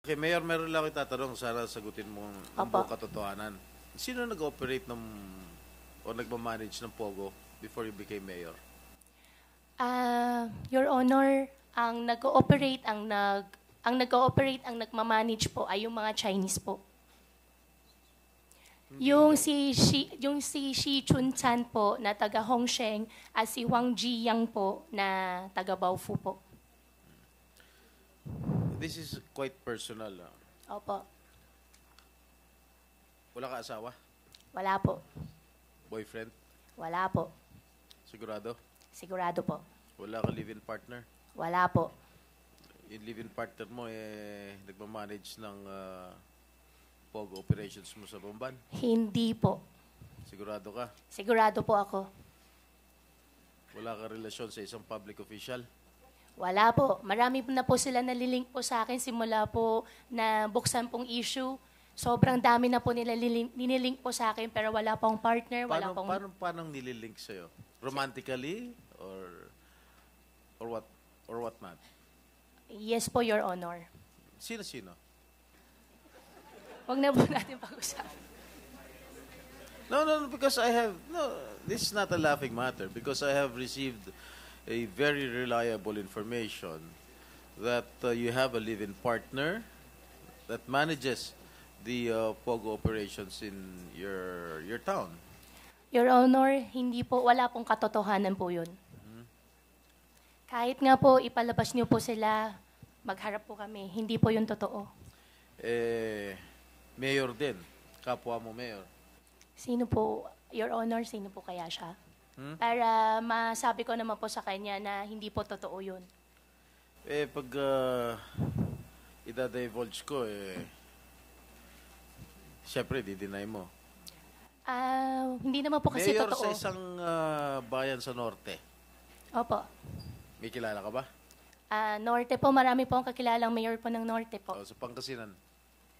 Okay, Mayor, meron lang ako tatanong. Sana sagutin mo ang Opo. buong katotohanan. Sino nag-operate o nagmamanage ng Pogo before you became mayor? Your Honor, ang nag-ooperate, ang nagmamanage po ay yung mga Chinese po. Yung si Shi Chun Chan po na taga Hongsheng at si Wang Jiyang po na taga Baofu po. This is quite personal. Opo. Wala ka asawa? Wala po. Boyfriend? Wala po. Sigurado? Sigurado po. Wala ka live-in partner? Wala po. Yung live-in partner mo, nagmamanage ng Pogo operations mo sa Bamban? Hindi po. Sigurado ka? Sigurado po ako. Wala ka relasyon sa isang public official? Wala po. Marami na po sila nalilink po sa akin simula po na buksan pong issue. Sobrang dami na po nila nililink po sa akin pero wala pong partner, wala pong... Paano nililink sa'yo? Romantically? Or what not? Yes po, Your Honor. Sino-sino? Huwag na po natin pag-usapan. No, because this is not a laughing matter because I have received a very reliable information that you have a live-in partner that manages the Pogo operations in your town. Your Honor, hindi po, wala pong katotohanan po yun. Kahit nga po ipalabas niyo po sila, magharap po kami, hindi po yun totoo. Mayor din. Kapwa mo mayor. Sino po, Your Honor, sino po kaya siya? Para masabi ko naman po sa kanya na hindi po totoo yun. Pag idadivulge ko, siyempre, di-deny mo. Hindi naman po kasi Mayor totoo. sa isang bayan sa norte. Opo. May kilala ka ba? Norte po, marami po ang kakilalang mayor po ng Norte po. Sa Pangasinan.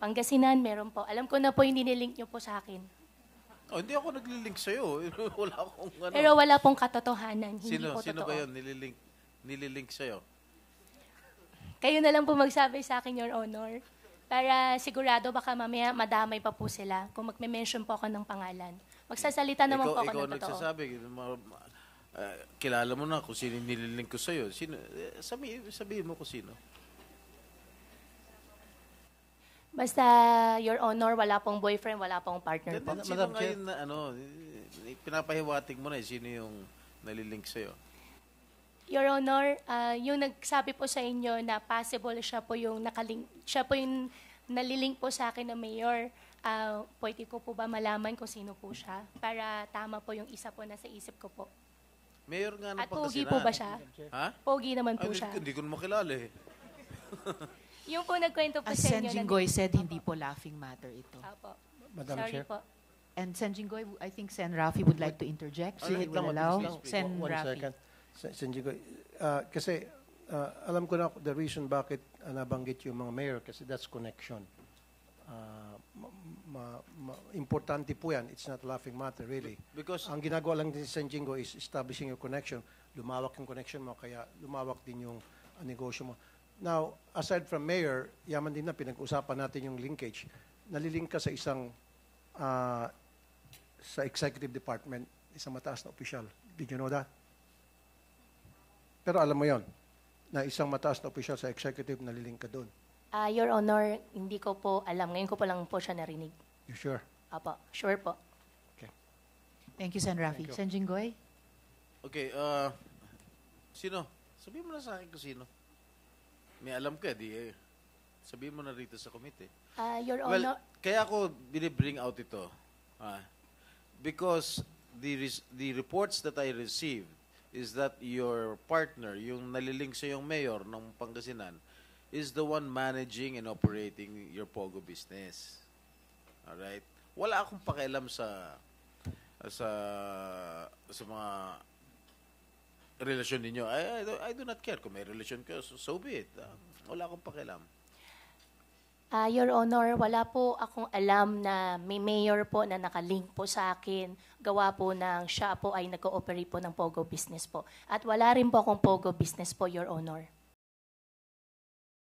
Pangasinan, meron po. Alam ko na po yung nililink niyo po sa akin. Hindi ako naglilink sa'yo. Wala akong ano. Pero wala pong katotohanan. Hindi po Sino totoo. ba yun nililink sa'yo? Kayo na lang po magsabi sa akin, Your Honor. Para sigurado baka mamaya madamay pa po sila kung magme-mention po ako ng pangalan. Magsasalita naman po ako ng totoo. Ikaw nagsasabi. Kilala mo na kung sino nililink ko sa'yo. Sabihin mo kung sino. Basta, Your Honor, wala pong boyfriend, wala pong partner po. Sino ngayon na pinapahiwatig mo na sino yung nalilink sa'yo? Your Honor, yung nagsabi po sa inyo na possible siya po yung nalilink po sa akin na mayor, pwede ko po ba malaman kung sino po siya? Para tama po yung isa po na sa isip ko po. Mayor nga ng At Pangasinan. pogi po ba siya? Ha? Pogi naman po siya. Hindi ko naman makilala eh. Yung po nagkwento po As sa Sen inyo. Jinggoy said, hindi po laughing matter ito. Apo. Madam Sorry Chair. po. And Sen Jinggoy, I think Sen Rafi would like to interject. Singit Will lang, allow please. Sen One Rafi. second. Sen Jigoy. Kasi alam ko na the reason bakit nabanggit yung mga mayor kasi that's connection. Importante po yan. It's not a laughing matter, really. Because Ang ginagawa lang din si Sen Jingo is establishing your connection. Lumawak yung connection mo, kaya lumawak din yung negosyo mo. Now, aside from mayor, yaman din na pinag-usapan natin yung linkage. Nalilink ka sa isang sa executive department, isang mataas na opisyal. Did you know that? Pero alam mo yon na isang mataas na opisyal sa executive, nalilink ka doon. Your Honor, hindi ko po alam. Ngayon ko pa lang po siya narinig. You sure? Apo. Sure po. Okay. Thank you, Sen Rafi. Thank you. Sen Jinggoy? okay, sino? Sabihin mo na sa akin kung sino. May alam ka, sabihin mo na rito sa committee. Your Well, Honor, kaya ako binibring out ito. Because the reports that I received is that your partner, yung nalilink sa yung mayor ng Pangasinan, is the one managing and operating your Pogo business. Alright? Wala akong pakialam sa mga relasyon ninyo. I do not care. Kung may relasyon kayo, so be it. Wala akong pakialam. Your Honor, wala po akong alam na may mayor po na nakalink po sa akin. Gawa po ng siya po ay nag-ooperate po ng Pogo business po. At wala rin po akong Pogo business po, Your Honor.